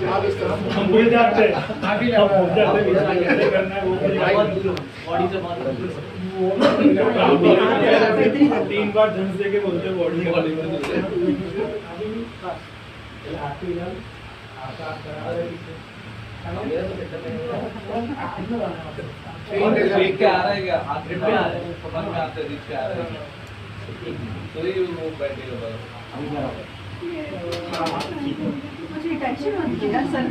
हम भूल जाते हैं कैसे करना है वो बॉडी से 3 बार धंस दे के बोलते बॉडी देख के आ रहा है क्या? हाथ ग्रिप में आ रहा है, पकड़ में आते दिख के आ रहा है, तो ये वो बैठेगा। मुझे टेंशन होती है सर।